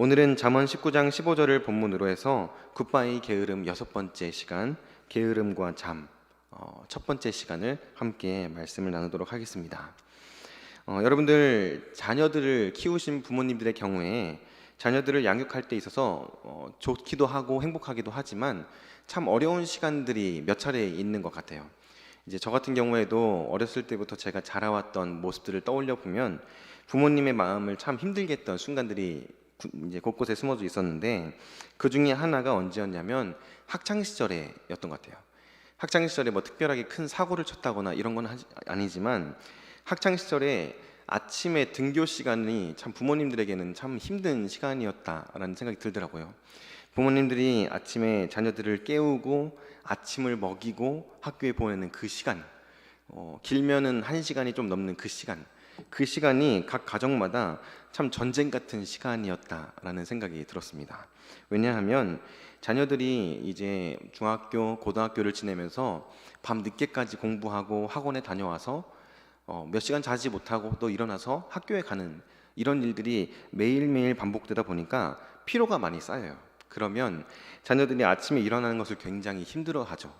오늘은 잠언 19장 15절을 본문으로 해서 굿바이 게으름 6번째 시간, 게으름과 잠 첫 번째 시간을 함께 말씀을 나누도록 하겠습니다. 여러분들 자녀들을 키우신 부모님들의 경우에 자녀들을 양육할 때 있어서 좋기도 하고 행복하기도 하지만 참 어려운 시간들이 몇 차례 있는 것 같아요. 이제 저 같은 경우에도 어렸을 때부터 제가 자라왔던 모습들을 떠올려 보면 부모님의 마음을 참 힘들게 했던 순간들이 이제 곳곳에 숨어져 있었는데, 그 중에 하나가 언제였냐면 학창 시절에였던 것 같아요. 학창 시절에 뭐 특별하게 큰 사고를 쳤다거나 이런 건 아니지만 학창 시절에 아침에 등교 시간이 참 부모님들에게는 참 힘든 시간이었다라는 생각이 들더라고요. 부모님들이 아침에 자녀들을 깨우고 아침을 먹이고 학교에 보내는 그 시간, 길면은 1시간이 좀 넘는 그 시간이 각 가정마다 참 전쟁 같은 시간이었다라는 생각이 들었습니다. 왜냐하면 자녀들이 이제 중학교, 고등학교를 지내면서 밤 늦게까지 공부하고 학원에 다녀와서 몇 시간 자지 못하고 또 일어나서 학교에 가는 이런 일들이 매일매일 반복되다 보니까 피로가 많이 쌓여요. 그러면 자녀들이 아침에 일어나는 것을 굉장히 힘들어하죠.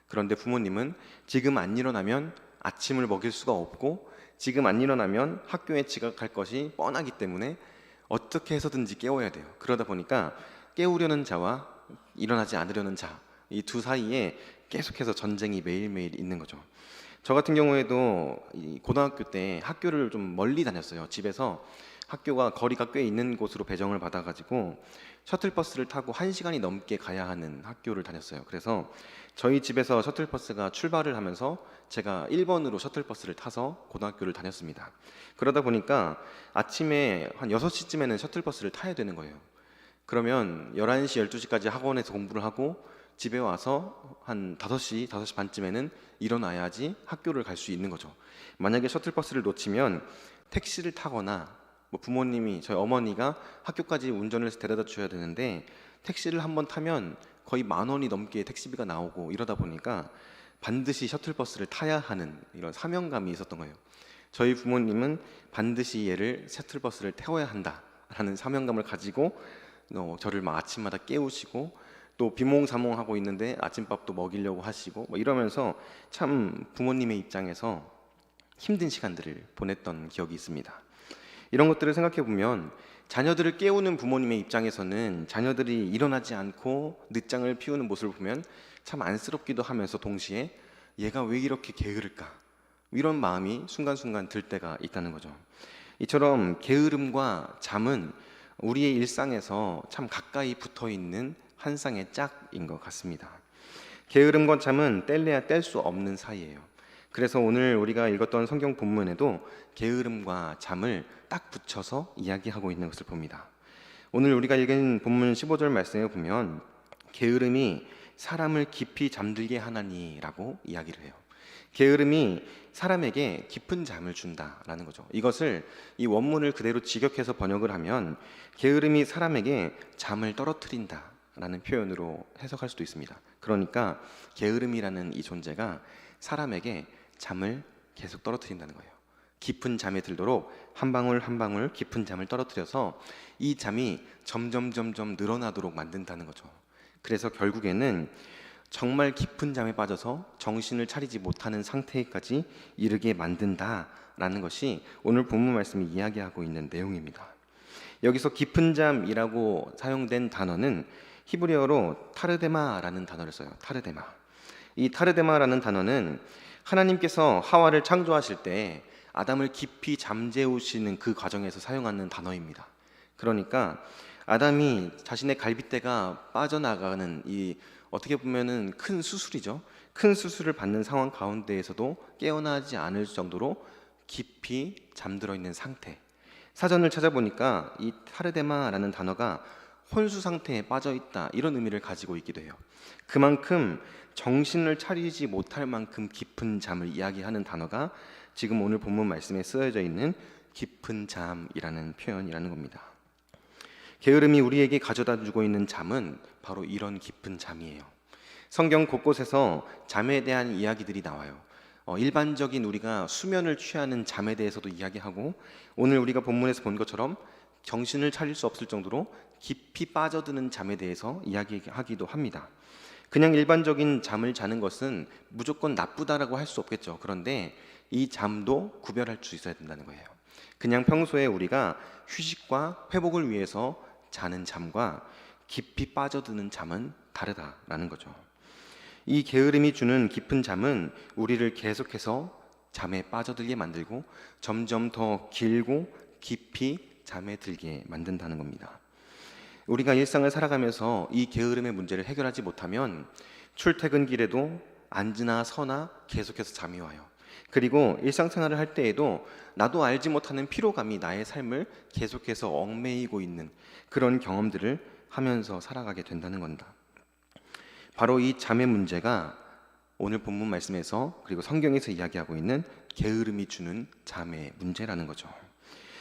그런데 부모님은 지금 안 일어나면 아침을 먹일 수가 없고, 지금 안 일어나면 학교에 지각할 것이 뻔하기 때문에 어떻게 해서든지 깨워야 돼요. 그러다 보니까 깨우려는 자와 일어나지 않으려는 자, 이 두 사이에 계속해서 전쟁이 매일매일 있는 거죠. 저 같은 경우에도 이 고등학교 때 학교를 좀 멀리 다녔어요. 집에서 학교가 거리가 꽤 있는 곳으로 배정을 받아가지고 셔틀버스를 타고 1시간이 넘게 가야 하는 학교를 다녔어요. 그래서 저희 집에서 셔틀버스가 출발을 하면서 제가 1번으로 셔틀버스를 타서 고등학교를 다녔습니다. 그러다 보니까 아침에 한 6시쯤에는 셔틀버스를 타야 되는 거예요. 그러면 11시, 12시까지 학원에서 공부를 하고 집에 와서 한 5시, 5시 반쯤에는 일어나야지 학교를 갈 수 있는 거죠. 만약에 셔틀버스를 놓치면 택시를 타거나 부모님이, 저희 어머니가 학교까지 운전을 해서 데려다 줘야 되는데 택시를 한번 타면 거의 10,000원이 넘게 택시비가 나오고, 이러다 보니까 반드시 셔틀버스를 타야 하는 이런 사명감이 있었던 거예요. 저희 부모님은 반드시 얘를 셔틀버스를 태워야 한다라는 사명감을 가지고 저를 막 아침마다 깨우시고, 또 비몽사몽하고 있는데 아침밥도 먹이려고 하시고 이러면서 참 부모님의 입장에서 힘든 시간들을 보냈던 기억이 있습니다. 이런 것들을 생각해 보면 자녀들을 깨우는 부모님의 입장에서는 자녀들이 일어나지 않고 늦장을 피우는 모습을 보면 참 안쓰럽기도 하면서 동시에 얘가 왜 이렇게 게으를까, 이런 마음이 순간순간 들 때가 있다는 거죠. 이처럼 게으름과 잠은 우리의 일상에서 참 가까이 붙어 있는 한 쌍의 짝인 것 같습니다. 게으름과 잠은 뗄래야 뗄 수 없는 사이예요. 그래서 오늘 우리가 읽었던 성경 본문에도 게으름과 잠을 딱 붙여서 이야기하고 있는 것을 봅니다. 오늘 우리가 읽은 본문 15절 말씀에 보면 게으름이 사람을 깊이 잠들게 하나니라고 이야기를 해요. 게으름이 사람에게 깊은 잠을 준다라는 거죠. 이것을, 이 원문을 그대로 직역해서 번역을 하면 게으름이 사람에게 잠을 떨어뜨린다라는 표현으로 해석할 수도 있습니다. 그러니까 게으름이라는 이 존재가 사람에게 잠을 계속 떨어뜨린다는 거예요. 깊은 잠에 들도록 한 방울 한 방울 깊은 잠을 떨어뜨려서 이 잠이 점점 늘어나도록 만든다는 거죠. 그래서 결국에는 정말 깊은 잠에 빠져서 정신을 차리지 못하는 상태까지 이르게 만든다라는 것이 오늘 본문 말씀이 이야기하고 있는 내용입니다. 여기서 깊은 잠이라고 사용된 단어는 히브리어로 타르데마라는 단어를 써요. 타르데마. 이 타르데마라는 단어는 하나님께서 하와를 창조하실 때 아담을 깊이 잠재우시는 그 과정에서 사용하는 단어입니다. 그러니까 아담이 자신의 갈빗대가 빠져나가는 이, 어떻게 보면은 큰 수술이죠. 큰 수술을 받는 상황 가운데에서도 깨어나지 않을 정도로 깊이 잠들어 있는 상태. 사전을 찾아보니까 이 타르데마라는 단어가 혼수 상태에 빠져 있다, 이런 의미를 가지고 있기도 해요. 그만큼 정신을 차리지 못할 만큼 깊은 잠을 이야기하는 단어가 지금 오늘 본문 말씀에 쓰여져 있는 깊은 잠이라는 표현이라는 겁니다. 게으름이 우리에게 가져다 주고 있는 잠은 바로 이런 깊은 잠이에요. 성경 곳곳에서 잠에 대한 이야기들이 나와요. 일반적인 우리가 수면을 취하는 잠에 대해서도 이야기하고, 오늘 우리가 본문에서 본 것처럼 정신을 차릴 수 없을 정도로 깊이 빠져드는 잠에 대해서 이야기하기도 합니다. 그냥 일반적인 잠을 자는 것은 무조건 나쁘다라고 할 수 없겠죠. 그런데 이 잠도 구별할 수 있어야 된다는 거예요. 그냥 평소에 우리가 휴식과 회복을 위해서 자는 잠과 깊이 빠져드는 잠은 다르다라는 거죠. 이 게으름이 주는 깊은 잠은 우리를 계속해서 잠에 빠져들게 만들고 점점 더 길고 깊이 잠에 들게 만든다는 겁니다. 우리가 일상을 살아가면서 이 게으름의 문제를 해결하지 못하면 출퇴근길에도 앉으나 서나 계속해서 잠이 와요. 그리고 일상생활을 할 때에도 나도 알지 못하는 피로감이 나의 삶을 계속해서 얽매이고 있는 그런 경험들을 하면서 살아가게 된다는 겁니다. 바로 이 잠의 문제가 오늘 본문 말씀에서 그리고 성경에서 이야기하고 있는 게으름이 주는 잠의 문제라는 거죠.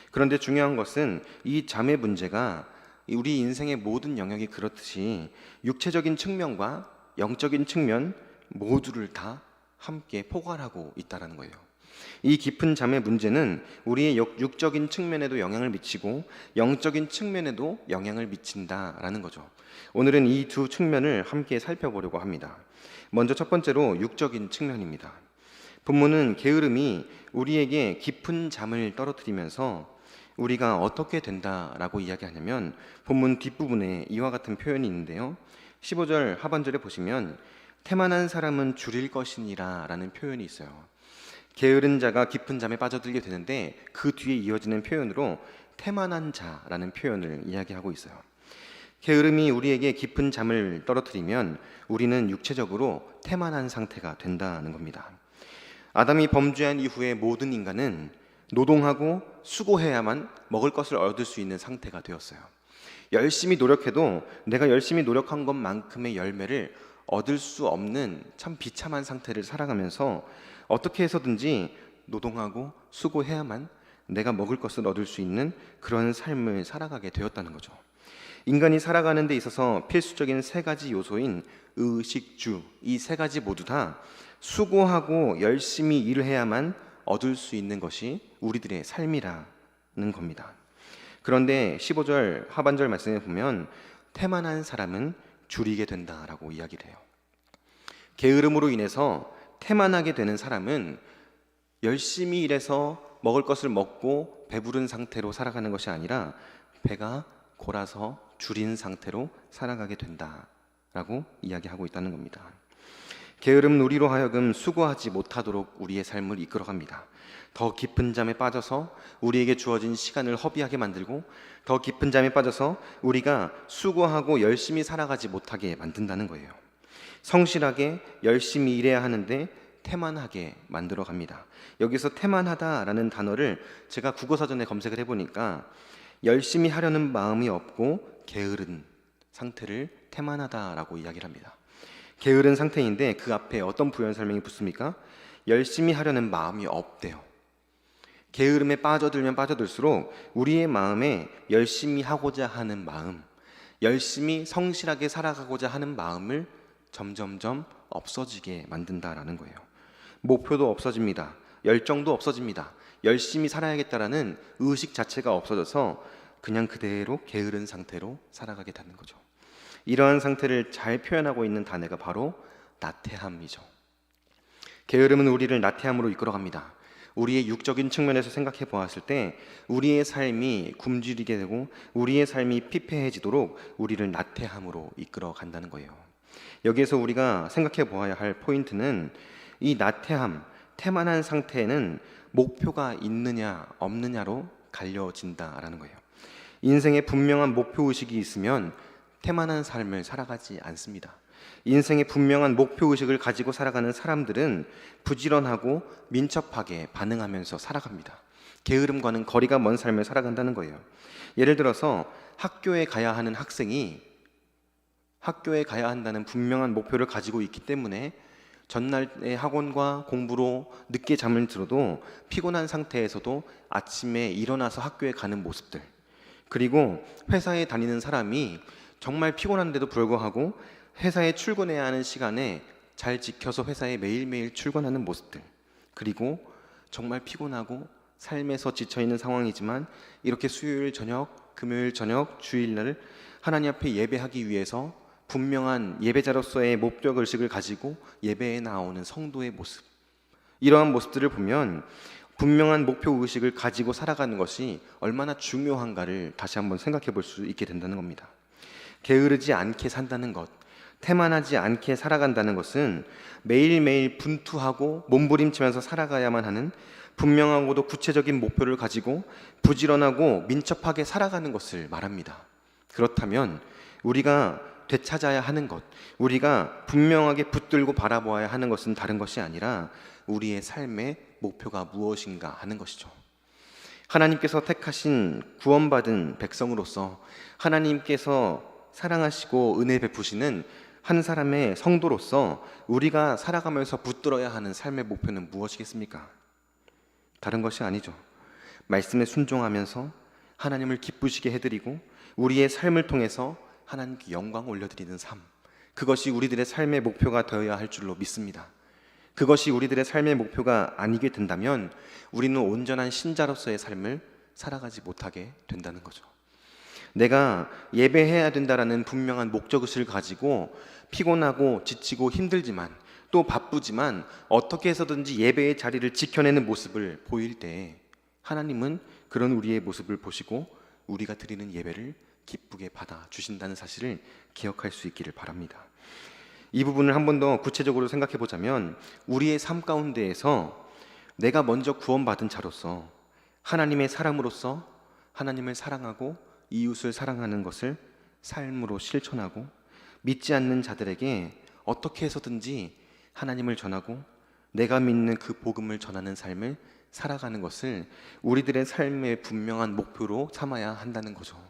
그런데 중요한 것은 이 잠의 문제가 우리 인생의 모든 영역이 그렇듯이 육체적인 측면과 영적인 측면 모두를 다 함께 포괄하고 있다는 거예요. 이 깊은 잠의 문제는 우리의 육적인 측면에도 영향을 미치고 영적인 측면에도 영향을 미친다라는 거죠. 오늘은 이 두 측면을 함께 살펴보려고 합니다. 먼저 첫 번째로 육적인 측면입니다. 본문은 게으름이 우리에게 깊은 잠을 떨어뜨리면서 우리가 어떻게 된다라고 이야기하냐면 본문 뒷부분에 이와 같은 표현이 있는데요. 15절 하반절에 보시면 태만한 사람은 줄일 것이니라 라는 표현이 있어요. 게으른 자가 깊은 잠에 빠져들게 되는데 그 뒤에 이어지는 표현으로 태만한 자라는 표현을 이야기하고 있어요. 게으름이 우리에게 깊은 잠을 떨어뜨리면 우리는 육체적으로 태만한 상태가 된다는 겁니다. 아담이 범죄한 이후에 모든 인간은 노동하고 수고해야만 먹을 것을 얻을 수 있는 상태가 되었어요. 열심히 노력해도 내가 열심히 노력한 것만큼의 열매를 얻을 수 없는 참 비참한 상태를 살아가면서 어떻게 해서든지 노동하고 수고해야만 내가 먹을 것을 얻을 수 있는 그런 삶을 살아가게 되었다는 거죠. 인간이 살아가는 데 있어서 필수적인 세 가지 요소인 의식주, 이 세 가지 모두 다 수고하고 열심히 일을 해야만 얻을 수 있는 것이 우리들의 삶이라는 겁니다. 그런데 15절 하반절 말씀에 보면 태만한 사람은 줄이게 된다라고 이야기를 해요. 게으름으로 인해서 태만하게 되는 사람은 열심히 일해서 먹을 것을 먹고 배부른 상태로 살아가는 것이 아니라 배가 골아서 줄인 상태로 살아가게 된다라고 이야기하고 있다는 겁니다. 게으름은 우리로 하여금 수고하지 못하도록 우리의 삶을 이끌어갑니다. 더 깊은 잠에 빠져서 우리에게 주어진 시간을 허비하게 만들고 더 깊은 잠에 빠져서 우리가 수고하고 열심히 살아가지 못하게 만든다는 거예요. 성실하게 열심히 일해야 하는데 태만하게 만들어 갑니다. 여기서 태만하다라는 단어를 제가 국어사전에 검색을 해보니까 열심히 하려는 마음이 없고 게으른 상태를 태만하다라고 이야기를 합니다. 게으른 상태인데 그 앞에 어떤 부연 설명이 붙습니까? 열심히 하려는 마음이 없대요. 게으름에 빠져들면 빠져들수록 우리의 마음에 열심히 하고자 하는 마음, 열심히 성실하게 살아가고자 하는 마음을 점점점 없어지게 만든다라는 거예요. 목표도 없어집니다. 열정도 없어집니다. 열심히 살아야겠다라는 의식 자체가 없어져서 그냥 그대로 게으른 상태로 살아가게 되는 거죠. 이러한 상태를 잘 표현하고 있는 단어가 바로 나태함이죠. 게으름은 우리를 나태함으로 이끌어갑니다. 우리의 육적인 측면에서 생각해 보았을 때 우리의 삶이 굶주리게 되고 우리의 삶이 피폐해지도록 우리를 나태함으로 이끌어 간다는 거예요. 여기에서 우리가 생각해 보아야 할 포인트는 이 나태함, 태만한 상태에는 목표가 있느냐 없느냐로 갈려진다라는 거예요. 인생에 분명한 목표의식이 있으면 태만한 삶을 살아가지 않습니다. 인생에 분명한 목표의식을 가지고 살아가는 사람들은 부지런하고 민첩하게 반응하면서 살아갑니다. 게으름과는 거리가 먼 삶을 살아간다는 거예요. 예를 들어서 학교에 가야 하는 학생이 학교에 가야 한다는 분명한 목표를 가지고 있기 때문에 전날의 학원과 공부로 늦게 잠을 들어도 피곤한 상태에서도 아침에 일어나서 학교에 가는 모습들, 그리고 회사에 다니는 사람이 정말 피곤한데도 불구하고 회사에 출근해야 하는 시간에 잘 지켜서 회사에 매일매일 출근하는 모습들, 그리고 정말 피곤하고 삶에서 지쳐있는 상황이지만 이렇게 수요일 저녁 금요일 저녁 주일날 하나님 앞에 예배하기 위해서 분명한 예배자로서의 목적 의식을 가지고 예배에 나오는 성도의 모습, 이러한 모습들을 보면 분명한 목표 의식을 가지고 살아가는 것이 얼마나 중요한가를 다시 한번 생각해 볼 수 있게 된다는 겁니다. 게으르지 않게 산다는 것, 태만하지 않게 살아간다는 것은 매일매일 분투하고 몸부림치면서 살아가야만 하는 분명하고도 구체적인 목표를 가지고 부지런하고 민첩하게 살아가는 것을 말합니다. 그렇다면 우리가 되찾아야 하는 것, 우리가 분명하게 붙들고 바라보아야 하는 것은 다른 것이 아니라 우리의 삶의 목표가 무엇인가 하는 것이죠. 하나님께서 택하신 구원받은 백성으로서 하나님께서 사랑하시고 은혜 베푸시는 한 사람의 성도로서 우리가 살아가면서 붙들어야 하는 삶의 목표는 무엇이겠습니까? 다른 것이 아니죠. 말씀에 순종하면서 하나님을 기쁘시게 해드리고 우리의 삶을 통해서 하나님께 영광 올려드리는 삶, 그것이 우리들의 삶의 목표가 되어야 할 줄로 믿습니다. 그것이 우리들의 삶의 목표가 아니게 된다면 우리는 온전한 신자로서의 삶을 살아가지 못하게 된다는 거죠. 내가 예배해야 된다라는 분명한 목적의식을 가지고 피곤하고 지치고 힘들지만 또 바쁘지만 어떻게 해서든지 예배의 자리를 지켜내는 모습을 보일 때 하나님은 그런 우리의 모습을 보시고 우리가 드리는 예배를 기쁘게 받아 주신다는 사실을 기억할 수 있기를 바랍니다. 이 부분을 한 번 더 구체적으로 생각해 보자면 우리의 삶 가운데에서 내가 먼저 구원받은 자로서 하나님의 사람으로서 하나님을 사랑하고 이웃을 사랑하는 것을 삶으로 실천하고 믿지 않는 자들에게 어떻게 해서든지 하나님을 전하고 내가 믿는 그 복음을 전하는 삶을 살아가는 것을 우리들의 삶의 분명한 목표로 삼아야 한다는 거죠.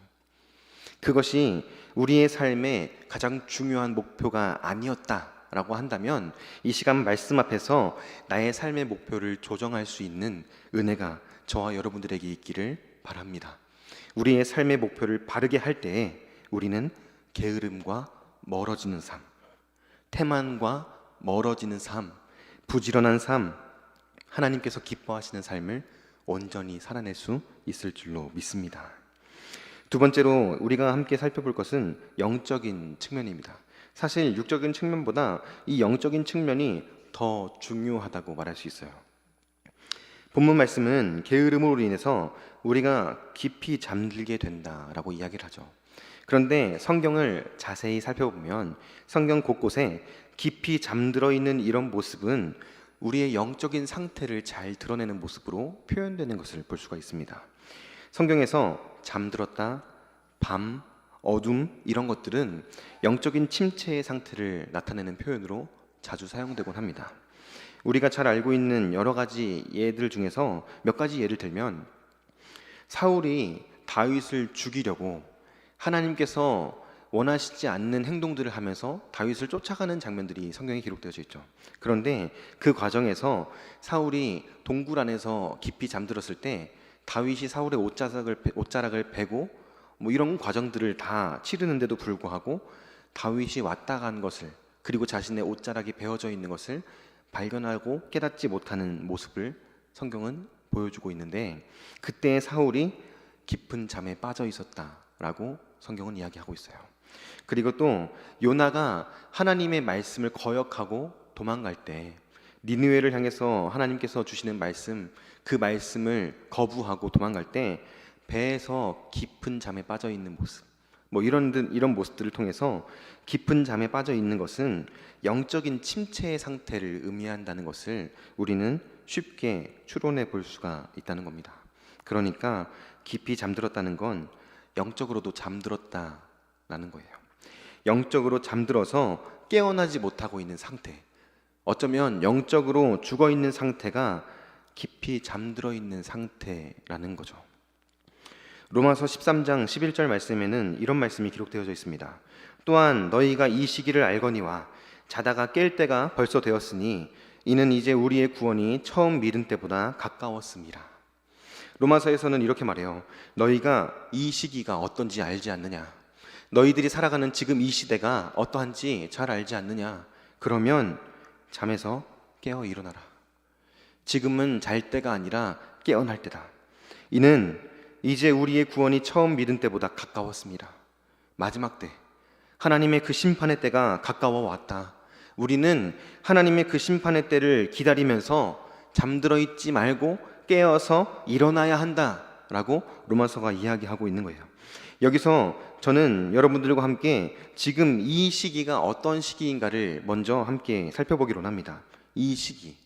그것이 우리의 삶의 가장 중요한 목표가 아니었다라고 한다면 이 시간 말씀 앞에서 나의 삶의 목표를 조정할 수 있는 은혜가 저와 여러분들에게 있기를 바랍니다. 우리의 삶의 목표를 바르게 할 때에 우리는 게으름과 멀어지는 삶, 태만과 멀어지는 삶, 부지런한 삶, 하나님께서 기뻐하시는 삶을 온전히 살아낼 수 있을 줄로 믿습니다. 두 번째로 우리가 함께 살펴볼 것은 영적인 측면입니다. 사실 육적인 측면보다 이 영적인 측면이 더 중요하다고 말할 수 있어요. 본문 말씀은 게으름으로 인해서 우리가 깊이 잠들게 된다라고 이야기를 하죠. 그런데 성경을 자세히 살펴보면 성경 곳곳에 깊이 잠들어 있는 이런 모습은 우리의 영적인 상태를 잘 드러내는 모습으로 표현되는 것을 볼 수가 있습니다. 성경에서 잠들었다, 밤, 어둠 이런 것들은 영적인 침체의 상태를 나타내는 표현으로 자주 사용되곤 합니다. 우리가 잘 알고 있는 여러 가지 예들 중에서 몇 가지 예를 들면 사울이 다윗을 죽이려고 하나님께서 원하시지 않는 행동들을 하면서 다윗을 쫓아가는 장면들이 성경에 기록되어져 있죠. 그런데 그 과정에서 사울이 동굴 안에서 깊이 잠들었을 때 다윗이 사울의 옷자락을 베고 이런 과정들을 다 치르는데도 불구하고 다윗이 왔다 간 것을, 그리고 자신의 옷자락이 베어져 있는 것을 발견하고 깨닫지 못하는 모습을 성경은 보여주고 있는데 그때 사울이 깊은 잠에 빠져 있었다라고 성경은 이야기하고 있어요. 그리고 또 요나가 하나님의 말씀을 거역하고 도망갈 때 니느웨를 향해서 하나님께서 주시는 말씀, 그 말씀을 거부하고 도망갈 때 배에서 깊은 잠에 빠져 있는 모습, 이런 모습들을 통해서 깊은 잠에 빠져 있는 것은 영적인 침체의 상태를 의미한다는 것을 우리는 쉽게 추론해 볼 수가 있다는 겁니다. 그러니까 깊이 잠들었다는 건 영적으로도 잠들었다라는 거예요. 영적으로 잠들어서 깨어나지 못하고 있는 상태, 어쩌면 영적으로 죽어 있는 상태가 깊이 잠들어 있는 상태라는 거죠. 로마서 13장 11절 말씀에는 이런 말씀이 기록되어져 있습니다. 또한 너희가 이 시기를 알거니와 자다가 깰 때가 벌써 되었으니 이는 이제 우리의 구원이 처음 믿은 때보다 가까웠습니다. 로마서에서는 이렇게 말해요. 너희가 이 시기가 어떤지 알지 않느냐? 너희들이 살아가는 지금 이 시대가 어떠한지 잘 알지 않느냐? 그러면 잠에서 깨어 일어나라. 지금은 잘 때가 아니라 깨어날 때다. 이는 이제 우리의 구원이 처음 믿은 때보다 가까웠습니다. 마지막 때, 하나님의 그 심판의 때가 가까워 왔다. 우리는 하나님의 그 심판의 때를 기다리면서 잠들어 있지 말고 깨어서 일어나야 한다라고 로마서가 이야기하고 있는 거예요. 여기서 저는 여러분들과 함께 지금 이 시기가 어떤 시기인가를 먼저 함께 살펴보기로 합니다. 이 시기,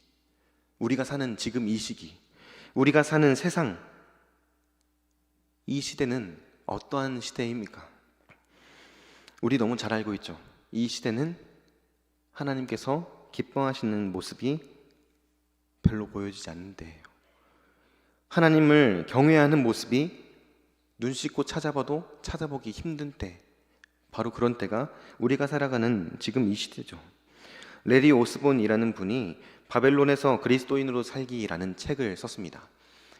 우리가 사는 지금 이 시기, 우리가 사는 세상, 이 시대는 어떠한 시대입니까? 우리 너무 잘 알고 있죠. 이 시대는 하나님께서 기뻐하시는 모습이 별로 보여지지 않는 때예요. 하나님을 경외하는 모습이 눈 씻고 찾아봐도 찾아보기 힘든 때, 바로 그런 때가 우리가 살아가는 지금 이 시대죠. 레리 오스본이라는 분이 바벨론에서 그리스도인으로 살기라는 책을 썼습니다.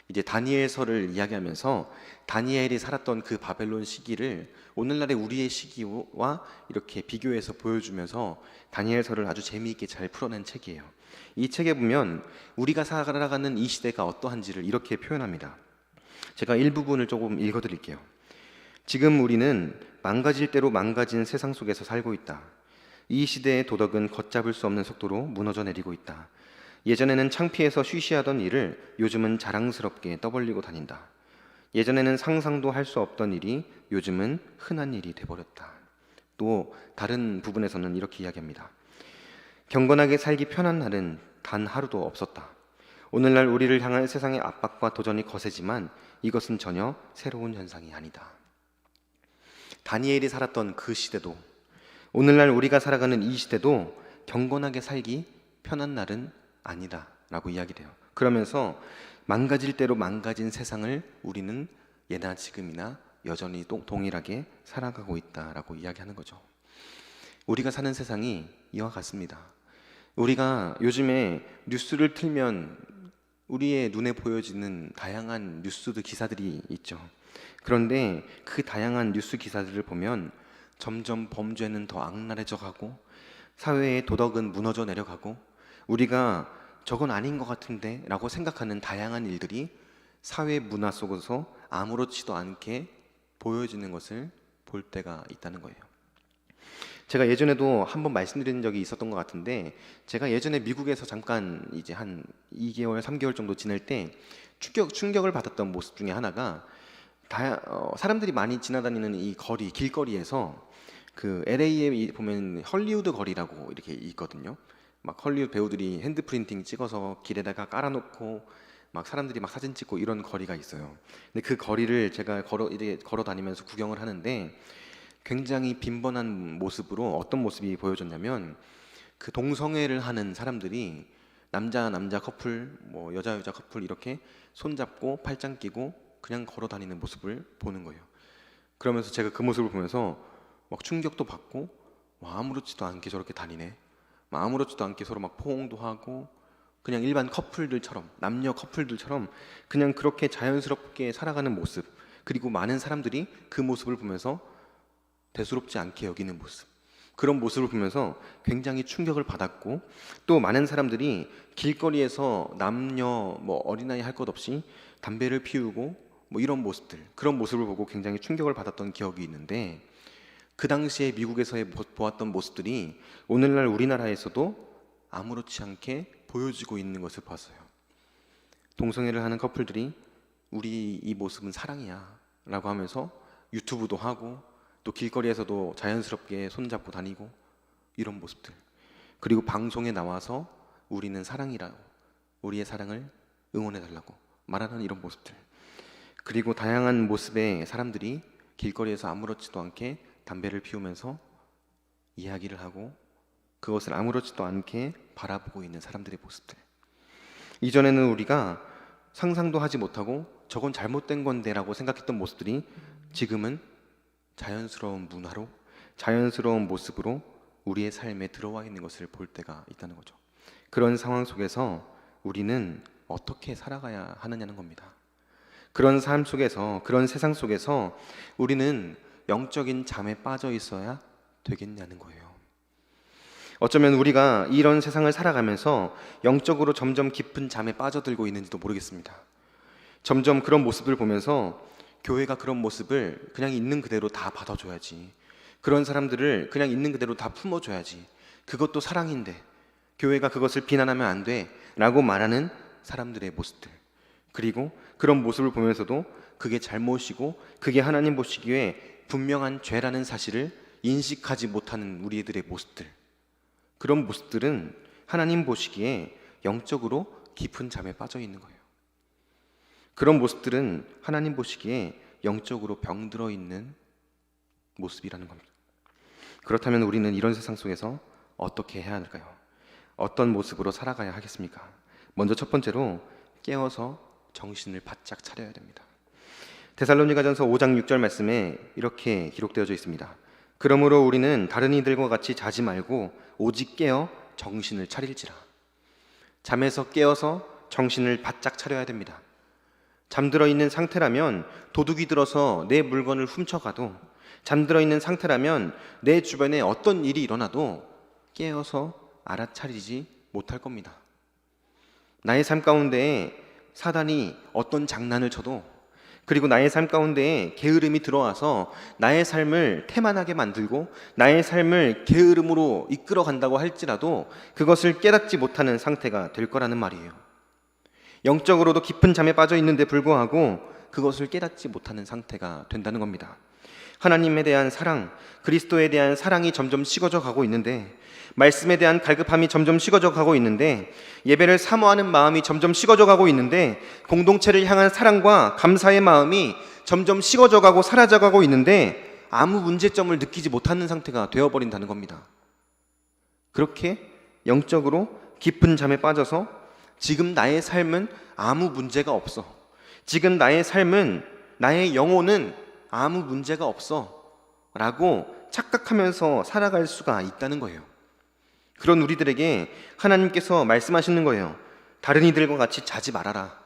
이제 다니엘서를 이야기하면서 다니엘이 살았던 그 바벨론 시기를 오늘날의 우리의 시기와 이렇게 비교해서 보여주면서 다니엘서를 아주 재미있게 잘 풀어낸 책이에요. 이 책에 보면 우리가 살아가는 이 시대가 어떠한지를 이렇게 표현합니다. 제가 일부분을 조금 읽어드릴게요. 지금 우리는 망가질 대로 망가진 세상 속에서 살고 있다. 이 시대의 도덕은 걷잡을 수 없는 속도로 무너져 내리고 있다. 예전에는 창피해서 쉬쉬하던 일을 요즘은 자랑스럽게 떠벌리고 다닌다. 예전에는 상상도 할 수 없던 일이 요즘은 흔한 일이 돼버렸다. 또 다른 부분에서는 이렇게 이야기합니다. 경건하게 살기 편한 날은 단 하루도 없었다. 오늘날 우리를 향한 세상의 압박과 도전이 거세지만 이것은 전혀 새로운 현상이 아니다. 다니엘이 살았던 그 시대도, 오늘날 우리가 살아가는 이 시대도 경건하게 살기 편한 날은 아니다 라고 이야기를 해요. 그러면서 망가질 대로 망가진 세상을 우리는 예나 지금이나 여전히 동일하게 살아가고 있다라고 이야기하는 거죠. 우리가 사는 세상이 이와 같습니다. 우리가 요즘에 뉴스를 틀면 우리의 눈에 보여지는 다양한 뉴스들 기사들이 있죠. 그런데 그 다양한 뉴스 기사들을 보면 점점 범죄는 더 악랄해져 가고 사회의 도덕은 무너져 내려가고 우리가 저건 아닌 것 같은데 라고 생각하는 다양한 일들이 사회 문화 속에서 아무렇지도 않게 보여지는 것을 볼 때가 있다는 거예요. 제가 예전에도 한번 말씀드린 적이 있었던 것 같은데, 제가 예전에 미국에서 잠깐 이제 한 2개월, 3개월 정도 지낼 때 충격을 받았던 모습 중에 하나가 사람들이 많이 지나다니는 이 거리, 길거리에서 그 LA에 보면 헐리우드 거리라고 이렇게 있거든요. 막 헐리우드 배우들이 핸드 프린팅 찍어서 길에다가 깔아놓고 막 사람들이 막 사진 찍고 이런 거리가 있어요. 근데 그 거리를 제가 걸어 다니면서 구경을 하는데 굉장히 빈번한 모습으로 어떤 모습이 보여졌냐면, 그 동성애를 하는 사람들이 남자 커플, 뭐 여자 커플 이렇게 손잡고 팔짱 끼고 그냥 걸어 다니는 모습을 보는 거예요. 그러면서 제가 그 모습을 보면서 막 충격도 받고, 와, 아무렇지도 않게 저렇게 다니네, 막 아무렇지도 않게 서로 막 포옹도 하고 그냥 일반 커플들처럼, 남녀 커플들처럼 그냥 그렇게 자연스럽게 살아가는 모습, 그리고 많은 사람들이 그 모습을 보면서 대수롭지 않게 여기는 모습, 그런 모습을 보면서 굉장히 충격을 받았고, 또 많은 사람들이 길거리에서 남녀 뭐 어린아이 할 것 없이 담배를 피우고 뭐 이런 모습들, 그런 모습을 보고 굉장히 충격을 받았던 기억이 있는데, 그 당시에 미국에서 보았던 모습들이 오늘날 우리나라에서도 아무렇지 않게 보여지고 있는 것을 봤어요. 동성애를 하는 커플들이 우리 이 모습은 사랑이야 라고 하면서 유튜브도 하고 또 길거리에서도 자연스럽게 손잡고 다니고 이런 모습들, 그리고 방송에 나와서 우리는 사랑이라고, 우리의 사랑을 응원해달라고 말하는 이런 모습들, 그리고 다양한 모습의 사람들이 길거리에서 아무렇지도 않게 담배를 피우면서 이야기를 하고 그것을 아무렇지도 않게 바라보고 있는 사람들의 모습들, 이전에는 우리가 상상도 하지 못하고 저건 잘못된 건데 라고 생각했던 모습들이 지금은 자연스러운 문화로, 자연스러운 모습으로 우리의 삶에 들어와 있는 것을 볼 때가 있다는 거죠. 그런 상황 속에서 우리는 어떻게 살아가야 하느냐는 겁니다. 그런 삶 속에서, 그런 세상 속에서 우리는 영적인 잠에 빠져 있어야 되겠냐는 거예요. 어쩌면 우리가 이런 세상을 살아가면서 영적으로 점점 깊은 잠에 빠져들고 있는지도 모르겠습니다. 점점 그런 모습을 보면서 교회가 그런 모습을 그냥 있는 그대로 다 받아줘야지. 그런 사람들을 그냥 있는 그대로 다 품어줘야지. 그것도 사랑인데 교회가 그것을 비난하면 안 돼 라고 말하는 사람들의 모습들, 그리고 그런 모습을 보면서도 그게 잘못이고 그게 하나님 보시기에 분명한 죄라는 사실을 인식하지 못하는 우리들의 모습들, 그런 모습들은 하나님 보시기에 영적으로 깊은 잠에 빠져 있는 거예요. 그런 모습들은 하나님 보시기에 영적으로 병들어 있는 모습이라는 겁니다. 그렇다면 우리는 이런 세상 속에서 어떻게 해야 할까요? 어떤 모습으로 살아가야 하겠습니까? 먼저 첫 번째로 깨어서 정신을 바짝 차려야 됩니다. 데살로니가전서 5장 6절 말씀에 이렇게 기록되어져 있습니다. 그러므로 우리는 다른 이들과 같이 자지 말고 오직 깨어 정신을 차릴지라. 잠에서 깨어서 정신을 바짝 차려야 됩니다. 잠들어 있는 상태라면 도둑이 들어서 내 물건을 훔쳐가도, 잠들어 있는 상태라면 내 주변에 어떤 일이 일어나도 깨어서 알아차리지 못할 겁니다. 나의 삶 가운데에 사단이 어떤 장난을 쳐도, 그리고 나의 삶 가운데에 게으름이 들어와서 나의 삶을 태만하게 만들고 나의 삶을 게으름으로 이끌어 간다고 할지라도 그것을 깨닫지 못하는 상태가 될 거라는 말이에요. 영적으로도 깊은 잠에 빠져 있는데 불구하고 그것을 깨닫지 못하는 상태가 된다는 겁니다. 하나님에 대한 사랑, 그리스도에 대한 사랑이 점점 식어져 가고 있는데, 말씀에 대한 갈급함이 점점 식어져 가고 있는데, 예배를 사모하는 마음이 점점 식어져 가고 있는데, 공동체를 향한 사랑과 감사의 마음이 점점 식어져 가고 사라져 가고 있는데 아무 문제점을 느끼지 못하는 상태가 되어버린다는 겁니다. 그렇게 영적으로 깊은 잠에 빠져서 지금 나의 삶은 아무 문제가 없어, 지금 나의 삶은, 나의 영혼은 아무 문제가 없어 라고 착각하면서 살아갈 수가 있다는 거예요. 그런 우리들에게 하나님께서 말씀하시는 거예요. 다른 이들과 같이 자지 말아라.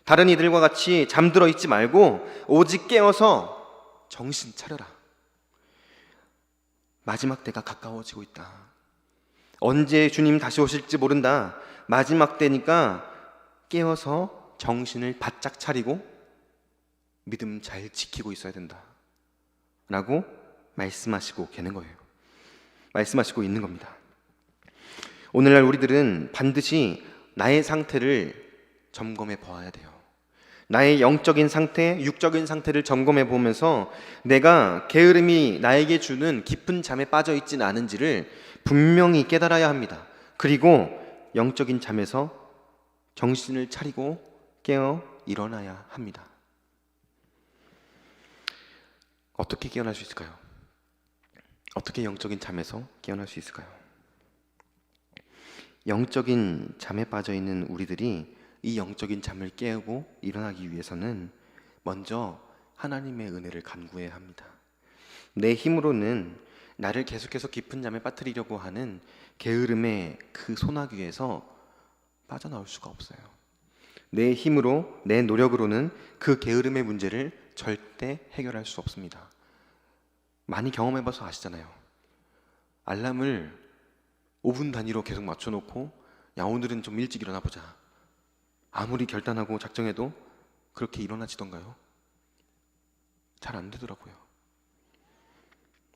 다른 이들과 같이 잠들어 있지 말고 오직 깨어서 정신 차려라. 마지막 때가 가까워지고 있다. 언제 주님 다시 오실지 모른다. 마지막 때니까 깨어서 정신을 바짝 차리고 믿음 잘 지키고 있어야 된다 라고 말씀하시고 계는 거예요. 말씀하시고 있는 겁니다. 오늘날 우리들은 반드시 나의 상태를 점검해 보아야 돼요. 나의 영적인 상태, 육적인 상태를 점검해 보면서 내가 게으름이 나에게 주는 깊은 잠에 빠져 있지는 않은지를 분명히 깨달아야 합니다. 그리고 영적인 잠에서 정신을 차리고 깨어 일어나야 합니다. 어떻게 깨어날 수 있을까요? 어떻게 영적인 잠에서 깨어날 수 있을까요? 영적인 잠에 빠져 있는 우리들이 이 영적인 잠을 깨우고 일어나기 위해서는 먼저 하나님의 은혜를 간구해야 합니다. 내 힘으로는 나를 계속해서 깊은 잠에 빠뜨리려고 하는 게으름의 그 소나기에서 빠져나올 수가 없어요. 내 힘으로, 내 노력으로는 그 게으름의 문제를 절대 해결할 수 없습니다. 많이 경험해봐서 아시잖아요. 알람을 5분 단위로 계속 맞춰놓고 야 오늘은 좀 일찍 일어나 보자. 아무리 결단하고 작정해도 그렇게 일어나지던가요? 잘 안 되더라고요.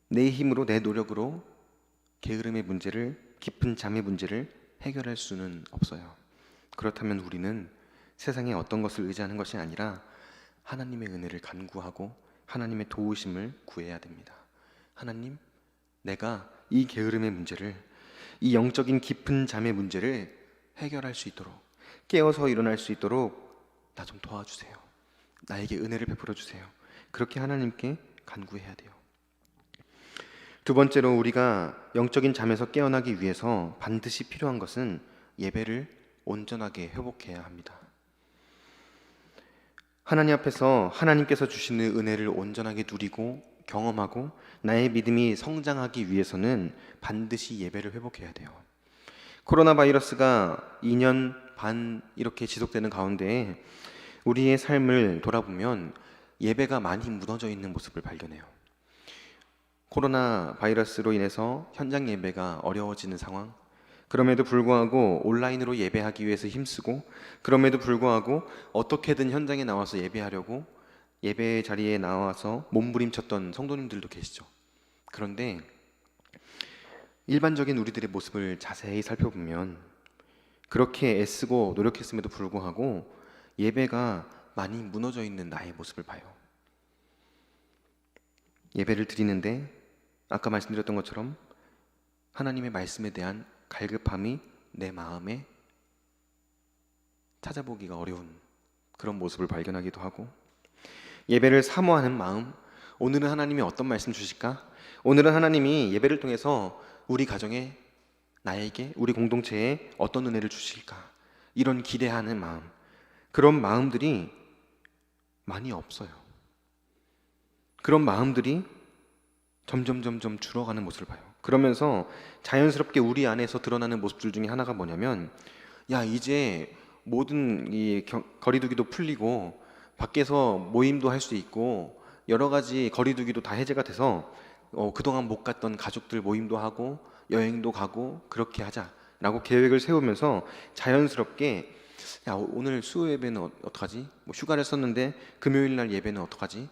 내 힘으로, 내 노력으로 게으름의 문제를, 깊은 잠의 문제를 해결할 수는 없어요. 그렇다면 우리는 세상에 어떤 것을 의지하는 것이 아니라 하나님의 은혜를 간구하고 하나님의 도우심을 구해야 됩니다. 하나님, 내가 이 게으름의 문제를, 이 영적인 깊은 잠의 문제를 해결할 수 있도록, 깨어서 일어날 수 있도록 나 좀 도와주세요. 나에게 은혜를 베풀어 주세요. 그렇게 하나님께 간구해야 돼요. 두 번째로 우리가 영적인 잠에서 깨어나기 위해서 반드시 필요한 것은 예배를 온전하게 회복해야 합니다. 하나님 앞에서 하나님께서 주시는 은혜를 온전하게 누리고 경험하고 나의 믿음이 성장하기 위해서는 반드시 예배를 회복해야 돼요. 코로나 바이러스가 2년 반 이렇게 지속되는 가운데 우리의 삶을 돌아보면 예배가 많이 무너져 있는 모습을 발견해요. 코로나 바이러스로 인해서 현장 예배가 어려워지는 상황, 그럼에도 불구하고 온라인으로 예배하기 위해서 힘쓰고, 그럼에도 불구하고 어떻게든 현장에 나와서 예배하려고 예배 자리에 나와서 몸부림쳤던 성도님들도 계시죠. 그런데 일반적인 우리들의 모습을 자세히 살펴보면 그렇게 애쓰고 노력했음에도 불구하고 예배가 많이 무너져 있는 나의 모습을 봐요. 예배를 드리는데 아까 말씀드렸던 것처럼 하나님의 말씀에 대한 갈급함이 내 마음에 찾아보기가 어려운 그런 모습을 발견하기도 하고, 예배를 사모하는 마음, 오늘은 하나님이 어떤 말씀 주실까? 오늘은 하나님이 예배를 통해서 우리 가정에, 나에게, 우리 공동체에 어떤 은혜를 주실까? 이런 기대하는 마음, 그런 마음들이 많이 없어요. 그런 마음들이 점점 줄어가는 모습을 봐요. 그러면서 자연스럽게 우리 안에서 드러나는 모습들 중에 하나가 뭐냐면, 야, 이제 모든 이 거리두기도 풀리고 밖에서 모임도 할 수 있고 여러 가지 거리두기도 다 해제가 돼서 그동안 못 갔던 가족들 모임도 하고 여행도 가고 그렇게 하자라고 계획을 세우면서 자연스럽게, 야, 오늘 수요 예배는 어떡하지? 뭐 휴가를 썼는데 금요일 날 예배는 어떡하지?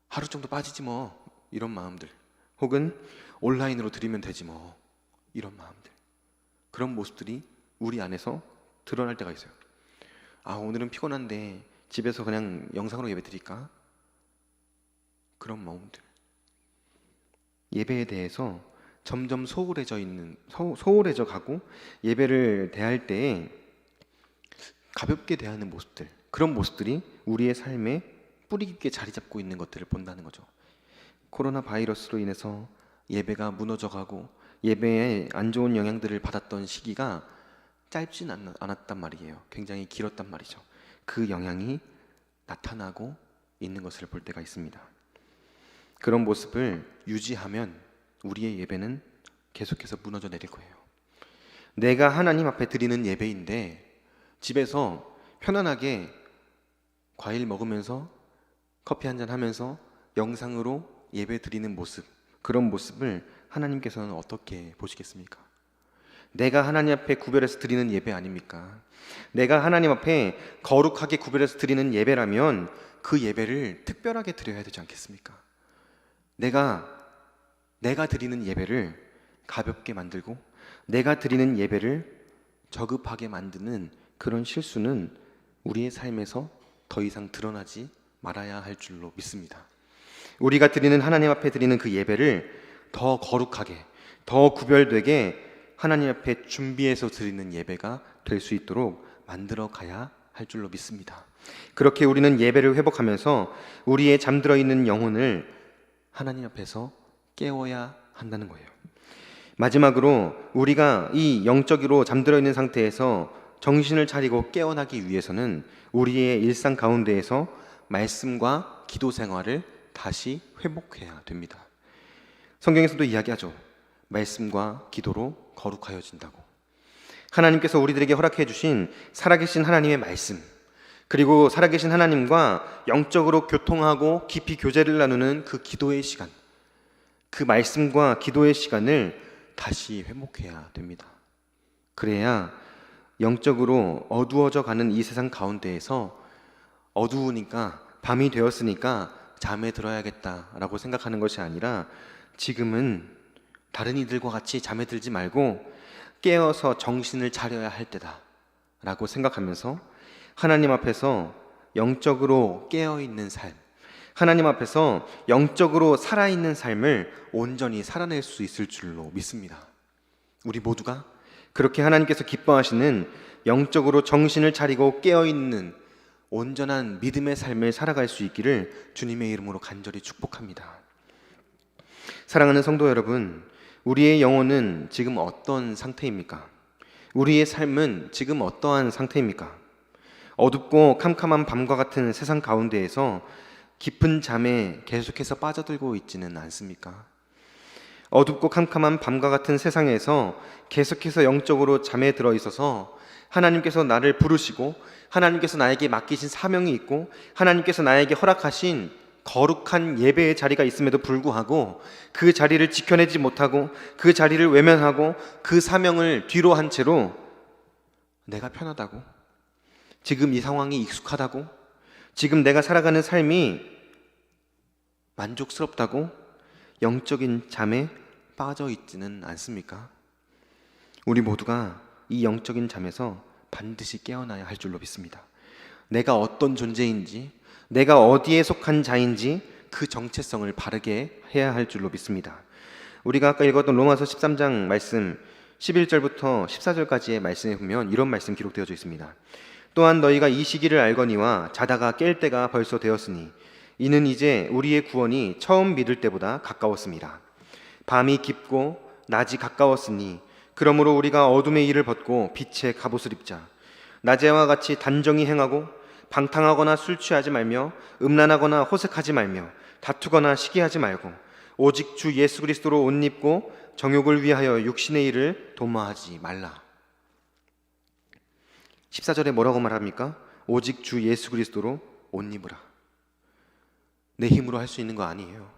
하루 정도 빠지지 뭐, 이런 마음들. 혹은 온라인으로 드리면 되지 뭐, 이런 마음들. 그런 모습들이 우리 안에서 드러날 때가 있어요. 아, 오늘은 피곤한데 집에서 그냥 영상으로 예배 드릴까? 그런 마음들. 예배에 대해서 점점 소홀해져 가고, 예배를 대할 때 가볍게 대하는 모습들, 그런 모습들이 우리의 삶에 뿌리 깊게 자리 잡고 있는 것들을 본다는 거죠. 코로나 바이러스로 인해서 예배가 무너져가고 예배에 안 좋은 영향들을 받았던 시기가 짧진 않았단 말이에요. 굉장히 길었단 말이죠. 그 영향이 나타나고 있는 것을 볼 때가 있습니다. 그런 모습을 유지하면 우리의 예배는 계속해서 무너져 내릴 거예요. 내가 하나님 앞에 드리는 예배인데 집에서 편안하게 과일 먹으면서 커피 한잔 하면서 영상으로 예배 드리는 모습, 그런 모습을 하나님께서는 어떻게 보시겠습니까? 내가 하나님 앞에 구별해서 드리는 예배 아닙니까? 내가 하나님 앞에 거룩하게 구별해서 드리는 예배라면 그 예배를 특별하게 드려야 되지 않겠습니까? 내가 드리는 예배를 가볍게 만들고 내가 드리는 예배를 저급하게 만드는 그런 실수는 우리의 삶에서 더 이상 드러나지 말아야 할 줄로 믿습니다. 우리가 드리는, 하나님 앞에 드리는 그 예배를 더 거룩하게, 더 구별되게 하나님 앞에 준비해서 드리는 예배가 될 수 있도록 만들어 가야 할 줄로 믿습니다. 그렇게 우리는 예배를 회복하면서 우리의 잠들어 있는 영혼을 하나님 앞에서 깨워야 한다는 거예요. 마지막으로 우리가 이 영적으로 잠들어 있는 상태에서 정신을 차리고 깨어나기 위해서는 우리의 일상 가운데에서 말씀과 기도 생활을 다시 회복해야 됩니다. 성경에서도 이야기하죠. 말씀과 기도로 거룩하여진다고. 하나님께서 우리들에게 허락해 주신 살아계신 하나님의 말씀, 그리고 살아계신 하나님과 영적으로 교통하고 깊이 교제를 나누는 그 기도의 시간, 그 말씀과 기도의 시간을 다시 회복해야 됩니다. 그래야 영적으로 어두워져 가는 이 세상 가운데에서 어두우니까, 밤이 되었으니까 잠에 들어야겠다라고 생각하는 것이 아니라 지금은 다른 이들과 같이 잠에 들지 말고 깨어서 정신을 차려야 할 때다 라고 생각하면서 하나님 앞에서 영적으로 깨어있는 삶, 하나님 앞에서 영적으로 살아있는 삶을 온전히 살아낼 수 있을 줄로 믿습니다. 우리 모두가 그렇게 하나님께서 기뻐하시는 영적으로 정신을 차리고 깨어있는 온전한 믿음의 삶을 살아갈 수 있기를 주님의 이름으로 간절히 축복합니다. 사랑하는 성도 여러분, 우리의 영혼은 지금 어떤 상태입니까? 우리의 삶은 지금 어떠한 상태입니까? 어둡고 캄캄한 밤과 같은 세상 가운데에서 깊은 잠에 계속해서 빠져들고 있지는 않습니까? 어둡고 캄캄한 밤과 같은 세상에서 계속해서 영적으로 잠에 들어 있어서 하나님께서 나를 부르시고 하나님께서 나에게 맡기신 사명이 있고 하나님께서 나에게 허락하신 거룩한 예배의 자리가 있음에도 불구하고 그 자리를 지켜내지 못하고 그 자리를 외면하고 그 사명을 뒤로 한 채로 내가 편하다고, 지금 이 상황이 익숙하다고, 지금 내가 살아가는 삶이 만족스럽다고 영적인 잠에 빠져 있지는 않습니까? 우리 모두가 이 영적인 잠에서 반드시 깨어나야 할 줄로 믿습니다. 내가 어떤 존재인지, 내가 어디에 속한 자인지 그 정체성을 바르게 해야 할 줄로 믿습니다. 우리가 아까 읽었던 로마서 13장 말씀 11절부터 14절까지의 말씀에 보면 이런 말씀 기록되어져 있습니다. 또한 너희가 이 시기를 알거니와 자다가 깰 때가 벌써 되었으니 이는 이제 우리의 구원이 처음 믿을 때보다 가까웠습니다. 밤이 깊고 낮이 가까웠으니 그러므로 우리가 어둠의 일을 벗고 빛의 갑옷을 입자. 낮에와 같이 단정히 행하고 방탕하거나 술 취하지 말며 음란하거나 호색하지 말며 다투거나 시기하지 말고 오직 주 예수 그리스도로 옷 입고 정욕을 위하여 육신의 일을 도모하지 말라. 14절에 뭐라고 말합니까? 오직 주 예수 그리스도로 옷 입으라. 내 힘으로 할 수 있는 거 아니에요.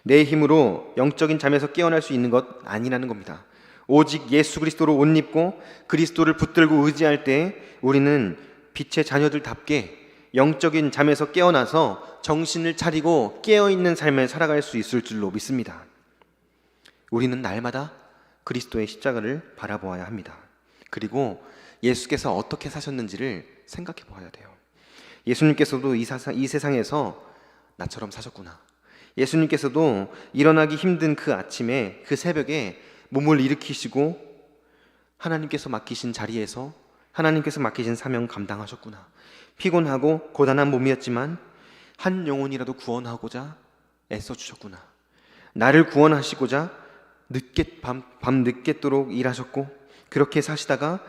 내 힘으로 영적인 잠에서 깨어날 수 있는 것 아니라는 겁니다. 오직 예수 그리스도로 옷 입고 그리스도를 붙들고 의지할 때 우리는 빛의 자녀들답게 영적인 잠에서 깨어나서 정신을 차리고 깨어있는 삶을 살아갈 수 있을 줄로 믿습니다. 우리는 날마다 그리스도의 십자가를 바라보아야 합니다. 그리고 예수께서 어떻게 사셨는지를 생각해 보아야 돼요. 예수님께서도 이 세상에서 나처럼 사셨구나. 예수님께서도 일어나기 힘든 그 아침에, 그 새벽에 몸을 일으키시고 하나님께서 맡기신 자리에서 하나님께서 맡기신 사명 감당하셨구나. 피곤하고 고단한 몸이었지만 한 영혼이라도 구원하고자 애써주셨구나. 나를 구원하시고자 밤 늦게도록 일하셨고 그렇게 사시다가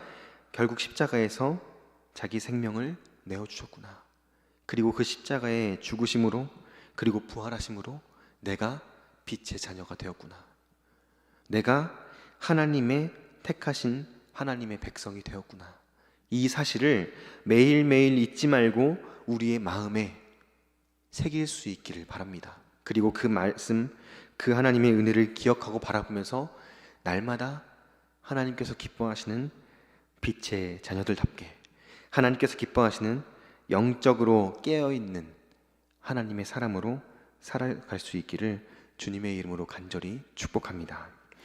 결국 십자가에서 자기 생명을 내어주셨구나. 그리고 그 십자가의 죽으심으로 그리고 부활하심으로 내가 빛의 자녀가 되었구나. 내가 하나님의 택하신 하나님의 백성이 되었구나. 이 사실을 매일매일 잊지 말고 우리의 마음에 새길 수 있기를 바랍니다. 그리고 그 말씀, 그 하나님의 은혜를 기억하고 바라보면서 날마다 하나님께서 기뻐하시는 빛의 자녀들답게 하나님께서 기뻐하시는 영적으로 깨어있는 하나님의 사람으로 살아갈 수 있기를 주님의 이름으로 간절히 축복합니다.